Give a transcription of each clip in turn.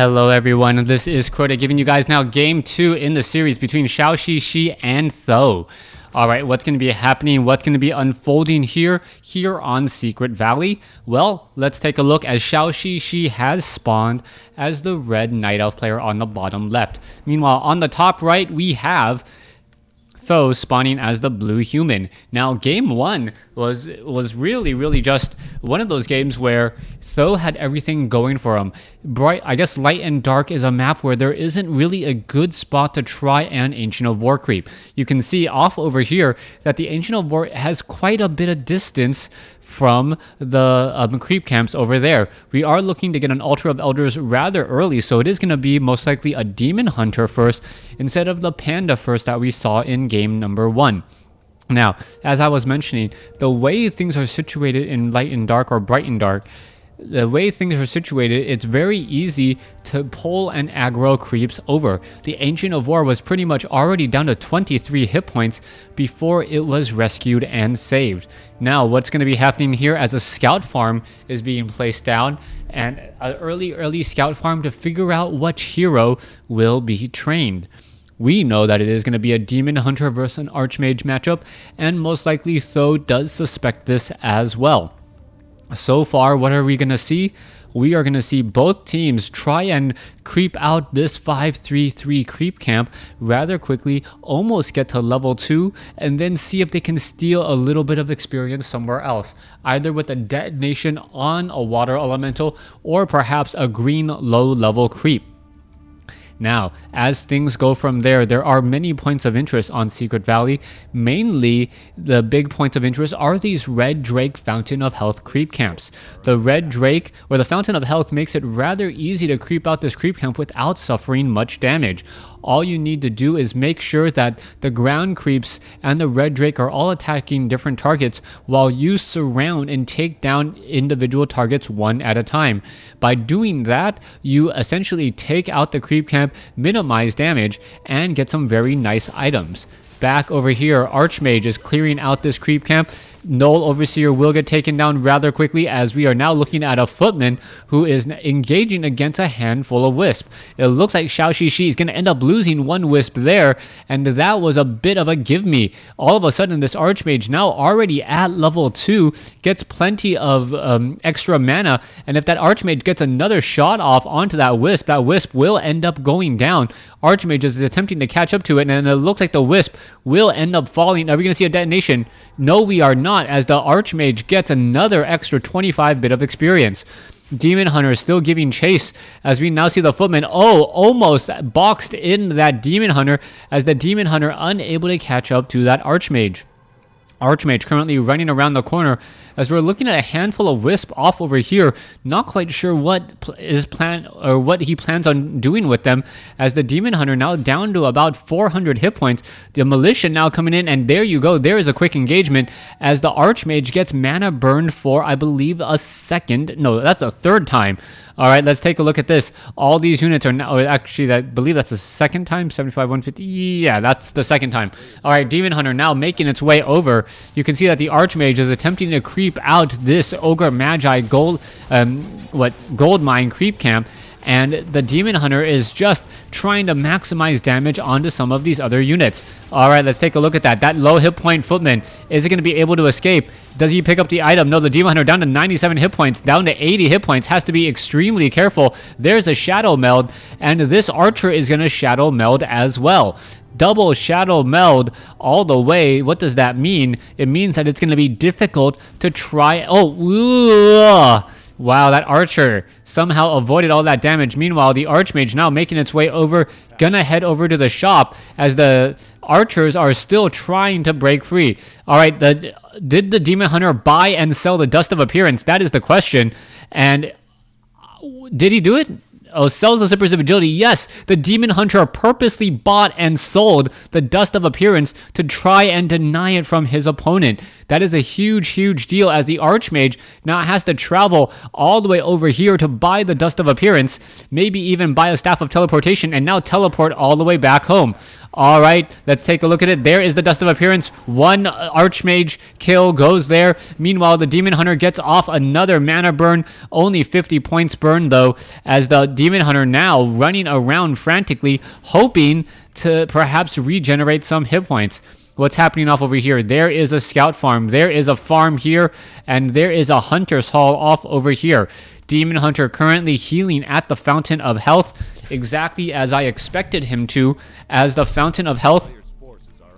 Hello everyone, this is Crota giving you guys now game 2 in the series between ZhouXiXi and Th000. Alright, what's going to be happening, what's going to be unfolding here on Secret Valley? Well, let's take a look as ZhouXiXi has spawned as the red Night Elf player on the bottom left. Meanwhile, on the top right, we have Th000 spawning as the blue human. Now, game 1 was really just one of those games where Th000 had everything going for him. I guess Light and Dark is a map where there isn't really a good spot to try an Ancient of War creep. You can see off over here that the Ancient of War has quite a bit of distance from the creep camps over there. We are looking to get an Altar of Elders rather early, so it is going to be most likely a Demon Hunter first instead of the Panda first that we saw in game number 1. Now, as I was mentioning, the way things are situated in Light and Dark or Bright and Dark, the way things are situated, it's very easy to pull and aggro creeps over. The Ancient of War was pretty much already down to 23 hit points before it was rescued and saved. Now, what's going to be happening here as a scout farm is being placed down, and an early scout farm to figure out which hero will be trained. We know that it is going to be a Demon Hunter versus an Archmage matchup, and most likely Th000 does suspect this as well. So far, what are we going to see? We are going to see both teams try and creep out this 5-3-3 creep camp rather quickly, almost get to level 2, and then see if they can steal a little bit of experience somewhere else, either with a detonation on a water elemental or perhaps a green low-level creep. Now, as things go from there, there are many points of interest on Secret Valley. Mainly, the big points of interest are these Red Drake Fountain of Health creep camps. The Red Drake, or the Fountain of Health, makes it rather easy to creep out this creep camp without suffering much damage. All you need to do is make sure that the ground creeps and the Red Drake are all attacking different targets while you surround and take down individual targets one at a time. By doing that, you essentially take out the creep camp, minimize damage, and get some very nice items. Back over here, Archmage is clearing out this creep camp. Null Overseer will get taken down rather quickly as we are now looking at a Footman who is engaging against a handful of Wisp. It looks like ZhouXiXi is going to end up losing one Wisp there, and that was a bit of a give me. All of a sudden, this Archmage, now already at level 2, gets plenty of extra mana, and if that Archmage gets another shot off onto that Wisp will end up going down. Archmage is attempting to catch up to it, and it looks like the Wisp will end up falling. Are we going to see a detonation? No, we are not, as the Archmage gets another extra 25 bit of experience. Demon Hunter is still giving chase as we now see the Footman, almost boxed in that Demon Hunter, as the Demon Hunter unable to catch up to that Archmage. Archmage currently running around the corner as we're looking at a handful of Wisp off over here. Not quite sure what he plans on doing with them, as the Demon Hunter now down to about 400 hit points. The Militia now coming in, and there you go. There is a quick engagement as the Archmage gets mana burned for, I believe, a third time. All right, let's take a look at this. All these units are now, actually, I believe that's the second time, 75, 150. Yeah, that's the second time. All right, Demon Hunter now making its way over. You can see that the Archmage is attempting to creep out this Ogre Magi gold mine creep camp, and the Demon Hunter is just trying to maximize damage onto some of these other units. All right, let's take a look at that. That low hit point Footman, is it going to be able to escape? Does he pick up the item? No, the Demon Hunter down to 97 hit points, down to 80 hit points, has to be extremely careful. There's a Shadow Meld, and this Archer is going to Shadow Meld as well. Double Shadow Meld all the way. What does that mean? It means that it's going to be difficult to try. Wow, that Archer somehow avoided all that damage. Meanwhile, the Archmage now making its way over, gonna head over to the shop as the Archers are still trying to break free. All right, did the Demon Hunter buy and sell the Dust of Appearance? That is the question. And did he do it? Sells the Zippers of Agility. Yes, the Demon Hunter purposely bought and sold the Dust of Appearance to try and deny it from his opponent. That is a huge deal, as the Archmage now has to travel all the way over here to buy the Dust of Appearance, maybe even buy a Staff of Teleportation, and now teleport all the way back home. All right, let's take a look at it. There is the Dust of Appearance. One Archmage kill goes there. Meanwhile, the Demon Hunter gets off another mana burn. Only 50 points burned, though, as the Demon Hunter now running around frantically, hoping to perhaps regenerate some hit points. What's happening off over here? There is a scout farm. There is a farm here, and there is a hunter's hall off over here. Demon Hunter currently healing at the Fountain of Health, exactly as I expected him to, as the Fountain of Health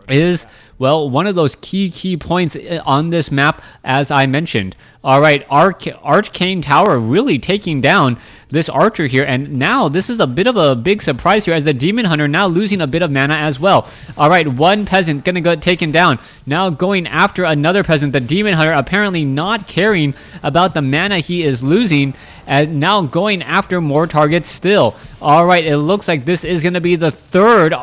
is, well, one of those key points on this map, as I mentioned. All right, Arcane Tower really taking down this archer here, and now this is a bit of a big surprise here, as the Demon Hunter now losing a bit of mana as well. All right, one peasant gonna get taken down, now going after another peasant. The Demon Hunter apparently not caring about the mana he is losing, and now going after more targets still. All right, it looks like this is gonna be the third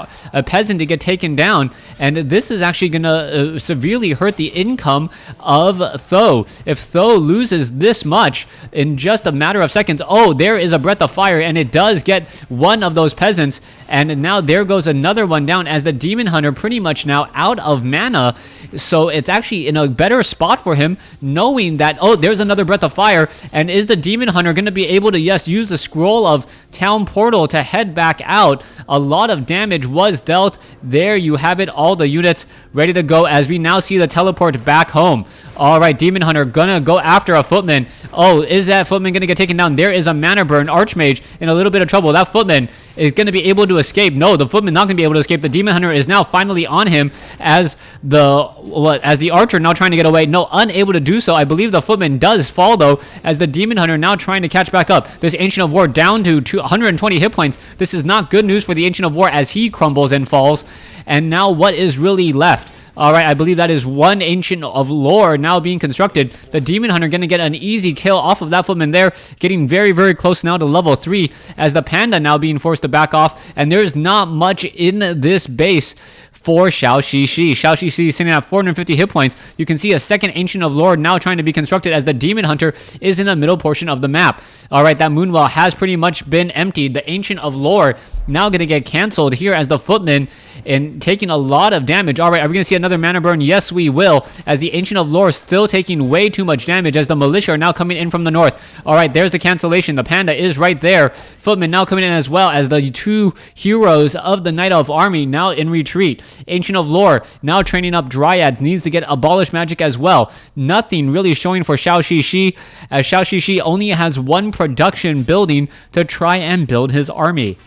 peasant to get taken down, and this is actually gonna severely hurt the income of Th000. If Th000 loses this much in just a matter of seconds, oh, there is a Breath of Fire, and it does get one of those peasants, and now there goes another one down, as the Demon Hunter pretty much now out of mana. So it's actually in a better spot for him, knowing that, oh, there's another Breath of Fire, and is the Demon Hunter going to be able to, yes, use the Scroll of Town Portal to head back out? A lot of damage was dealt. There you have it, all the units ready to go, as we now see the teleport back home. All right, Demon Hunter gonna go after a footman. Oh, is that footman gonna get taken down? There is a mana burn. Archmage in a little bit of trouble. That footman is gonna be able to escape. No, the footman not gonna be able to escape. The Demon Hunter is now finally on him, as the archer now trying to get away. No, unable to do so. I believe the footman does fall, though, as the Demon Hunter now trying to catch back up. This Ancient of War down to 120 hit points. This is not good news for the Ancient of War, as he crumbles and falls. And now what is really left? All right, I believe that is one Ancient of Lore now being constructed. The Demon Hunter going to get an easy kill off of that footman there, getting very close now to level 3, as the Panda now being forced to back off, and there's not much in this base for ZhouXiXi. ZhouXiXi sitting at 450 hit points. You can see a second Ancient of Lore now trying to be constructed, as the Demon Hunter is in the middle portion of the map. All right, that Moonwell has pretty much been emptied. The Ancient of Lore now going to get canceled here, as the footman and taking a lot of damage. All right, are we going to see another mana burn? Yes, we will, as the Ancient of Lore still taking way too much damage, as the militia are now coming in from the north. All right, there's the cancellation. The Panda is right there. Footman now coming in as well, as the two heroes of the Night Elf army now in retreat. Ancient of Lore now training up Dryads, needs to get Abolish Magic as well. Nothing really showing for ZhouXiXi, as ZhouXiXi only has one production building to try and build his army.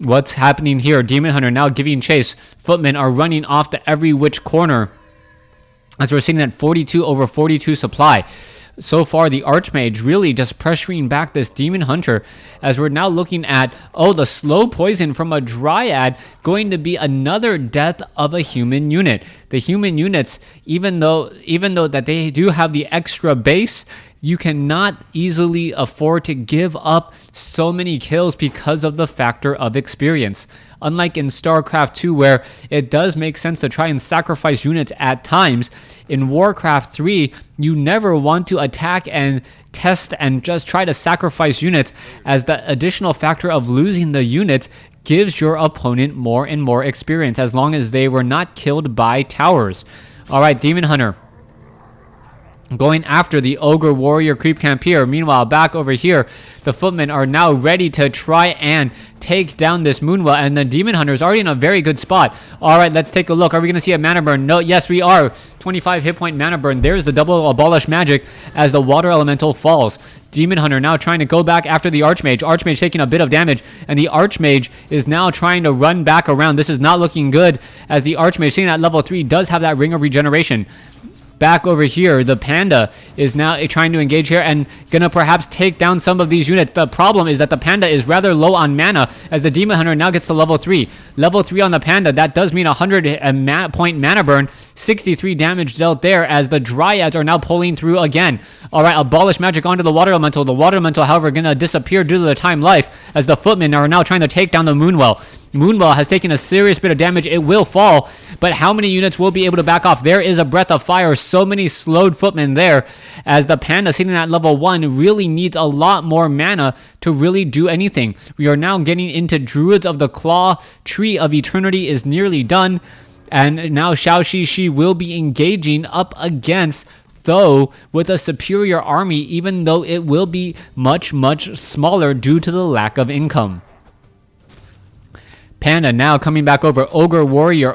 What's happening here? Demon Hunter now giving chase. Footmen are running off to every which corner, as we're sitting at 42 over 42 supply. So far, the Archmage really just pressuring back this Demon Hunter, as we're now looking at, oh, the slow poison from a Dryad going to be another death of a human unit. The human units, even though that they do have the extra base, you cannot easily afford to give up so many kills because of the factor of experience. Unlike in StarCraft 2, where it does make sense to try and sacrifice units at times, in WarCraft 3, you never want to attack and test and just try to sacrifice units, as the additional factor of losing the units gives your opponent more and more experience, as long as they were not killed by towers. All right, Demon Hunter going after the Ogre Warrior Creep Camp here. Meanwhile, back over here, the Footmen are now ready to try and take down this Moonwell, and the Demon Hunter is already in a very good spot. All right, let's take a look. Are we going to see a mana burn? No, yes, we are. 25 hit point mana burn. There's the double Abolish Magic as the Water Elemental falls. Demon Hunter now trying to go back after the Archmage. Archmage taking a bit of damage, and the Archmage is now trying to run back around. This is not looking good, as the Archmage, sitting at level 3, does have that Ring of Regeneration. Back over here, the Panda is now trying to engage here and gonna perhaps take down some of these units. The problem is that the Panda is rather low on mana, as the Demon Hunter now gets to level 3. Level 3 on the Panda, that does mean 100 point mana burn, 63 damage dealt there, as the Dryads are now pulling through again. All right, Abolish Magic onto the Water Elemental. The Water Elemental, however, gonna disappear due to the Time Life, as the Footmen are now trying to take down the Moonwell. Moonwell has taken a serious bit of damage. It will fall, but how many units will be able to back off? There is a Breath of Fire. So many slowed footmen there, as the Panda sitting at level 1 really needs a lot more mana to really do anything. We are now getting into Druids of the Claw. Tree of Eternity is nearly done, and now ZhouXiXi will be engaging up against Th000 with a superior army, even though it will be much smaller due to the lack of income. Panda now coming back over. Ogre Warrior,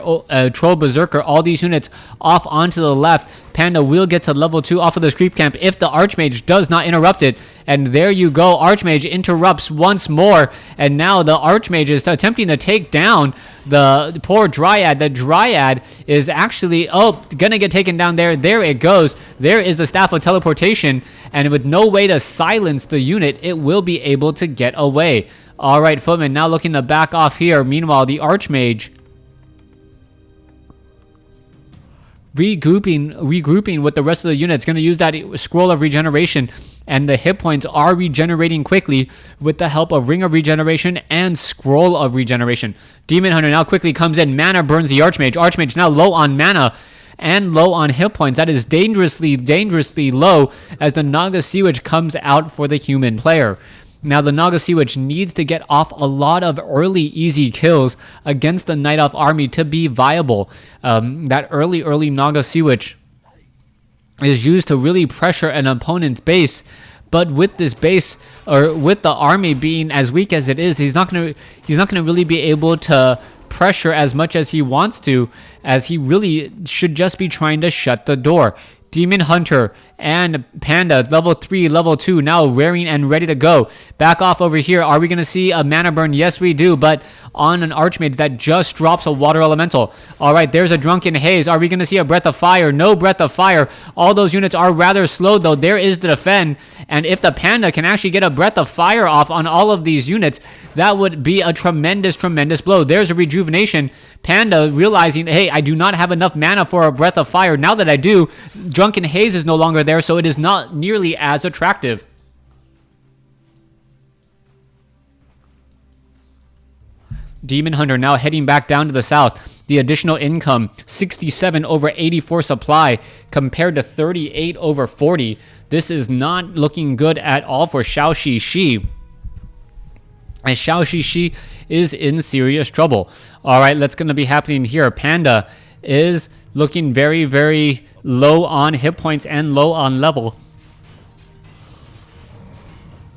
Troll Berserker, all these units off onto the left. Panda will get to level 2 off of this creep camp if the Archmage does not interrupt it. And there you go. Archmage interrupts once more. And now the Archmage is attempting to take down the poor Dryad. The Dryad is actually, gonna get taken down there. There it goes. There is the Staff of Teleportation. And with no way to silence the unit, it will be able to get away. All right, footmen now looking to back off here. Meanwhile, the Archmage regrouping with the rest of the units. Going to use that Scroll of Regeneration, and the hit points are regenerating quickly with the help of Ring of Regeneration and Scroll of Regeneration. Demon Hunter now quickly comes in. Mana burns the Archmage. Archmage now low on mana and low on hit points. That is dangerously low, as the Naga Sea Witch comes out for the human player. Now the Naga Sea Witch needs to get off a lot of early easy kills against the Night Elf army to be viable. That early Naga Sea Witch is used to really pressure an opponent's base, but with this base, or with the army being as weak as it is, he's not gonna really be able to pressure as much as he wants to, as he really should just be trying to shut the door. Demon Hunter and Panda, level 3, level 2, now raring and ready to go. Back off over here. Are we going to see a mana burn? Yes, we do, but on an Archmage that just drops a Water Elemental. All right, there's a Drunken Haze. Are we going to see a Breath of Fire? No Breath of Fire. All those units are rather slow, though. There is the defend, and if the Panda can actually get a Breath of Fire off on all of these units, that would be a tremendous blow. There's a Rejuvenation. Panda realizing, hey, I do not have enough mana for a Breath of Fire. Now that I do, Drunken Haze is no longer there, so it is not nearly as attractive. Demon Hunter now heading back down to the south. The additional income, 67 over 84 supply compared to 38 over 40. This is not looking good at all for ZhouXiXi. And ZhouXiXi is in serious trouble. All right, that's going to be happening here. Panda is looking very low on hit points and low on level.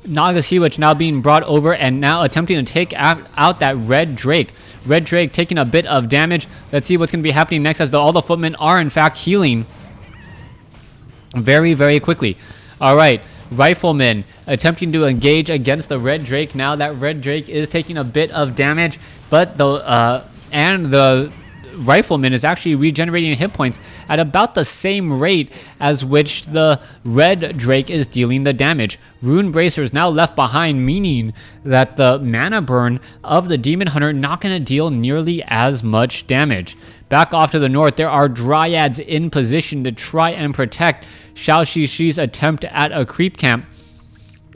Naga Sea Witch now being brought over and now attempting to take out that Red Drake. Red Drake taking a bit of damage. Let's see what's going to be happening next, as all the footmen are in fact healing very quickly. All right, Rifleman attempting to engage against the Red Drake. Now that Red Drake is taking a bit of damage, but the Rifleman is actually regenerating hit points at about the same rate as which the Red Drake is dealing the damage. Rune Bracer is now left behind, meaning that the mana burn of the Demon Hunter not going to deal nearly as much damage. Back off to the north, there are Dryads in position to try and protect ZhouXiXi's attempt at a creep camp.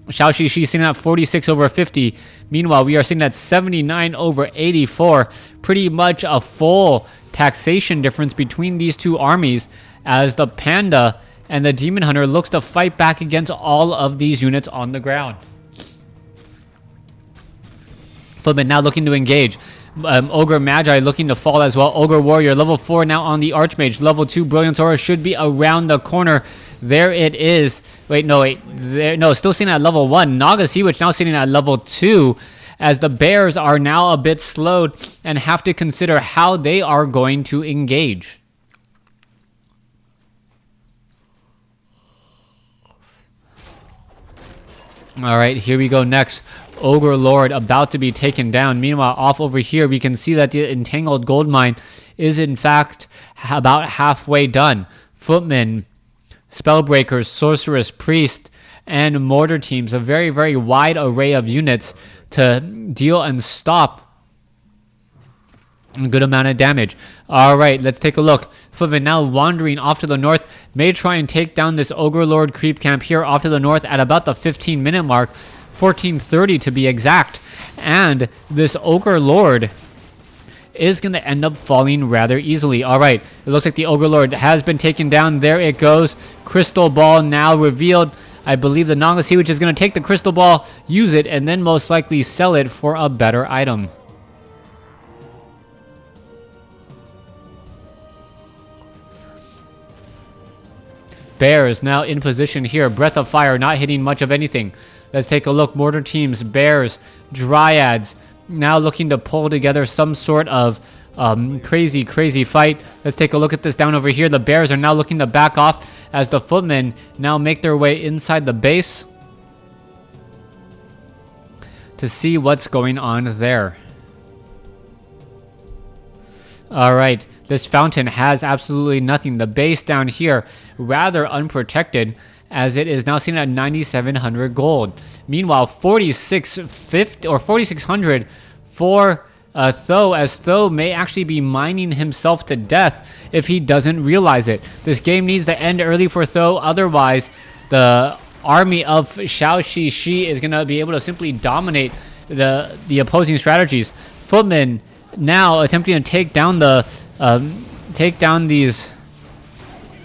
ZhouXiXi sitting at 46 over 50. Meanwhile, we are sitting at 79 over 84. Pretty much a full taxation difference between these two armies, as the Panda and the Demon Hunter looks to fight back against all of these units on the ground. Footman now looking to engage. Ogre Magi looking to fall as well. Ogre Warrior, level 4 now on the Archmage. Level 2 Brilliance Aura should be around the corner. There it is. Still sitting at level 1. Naga Sea Witch now sitting at level 2, as the Bears are now a bit slowed and have to consider how they are going to engage. All right, here we go next. Ogre Lord about to be taken down. Meanwhile, off over here, we can see that the Entangled Gold Mine is in fact about halfway done. Footmen, Spellbreakers, Sorceress, Priest, and Mortar teams, a very wide array of units to deal and stop a good amount of damage. All right, let's take a look. Footman now wandering off to the north, may try and take down this Ogre Lord creep camp here off to the north at about the 15-minute mark, 14:30 to be exact. And this Ogre Lord is going to end up falling rather easily. All right, it looks like the Ogre Lord has been taken down. There it goes. Crystal Ball now revealed. I believe the Nagasiwich is going to take the Crystal Ball, use it, and then most likely sell it for a better item. Bears now in position here. Breath of Fire not hitting much of anything. Let's take a look. Mortar teams, Bears, Dryads, now looking to pull together some sort of crazy fight. Let's take a look at this down over here. The Bears are now looking to back off as the Footmen now make their way inside the base to see what's going on there. All right, this fountain has absolutely nothing. The base down here, rather unprotected, as it is now seen at 9,700 gold. Meanwhile, 4,650 or 4,600 for Th000, as Th000 may actually be mining himself to death if he doesn't realize it. This game needs to end early for Th000, otherwise the army of ZhouXiXi is going to be able to simply dominate the opposing strategies. Footmen now attempting to take down these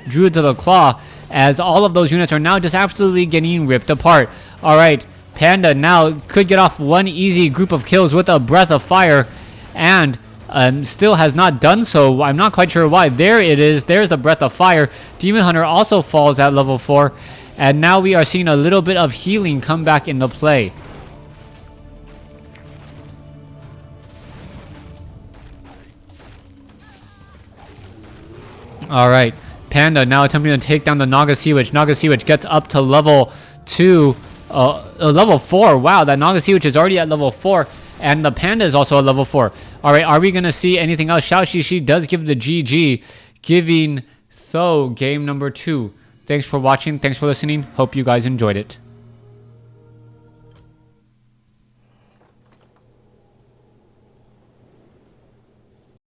Druids of the Claw, as all of those units are now just absolutely getting ripped apart. All right, Panda now could get off one easy group of kills with a Breath of Fire, and still has not done so. I'm not quite sure why. There it is. There's the Breath of Fire. Demon Hunter also falls at level 4, and now we are seeing a little bit of healing come back into play. All right, Panda now attempting to take down the Nagasiwich. Nagasiwich gets up to level 2, level 4. Wow, that Nagasiwich is already at level 4, and the Panda is also at level 4. All right, are we going to see anything else? ZhouXiXi does give the GG, giving Th000 game number 2. Thanks for watching. Thanks for listening. Hope you guys enjoyed it.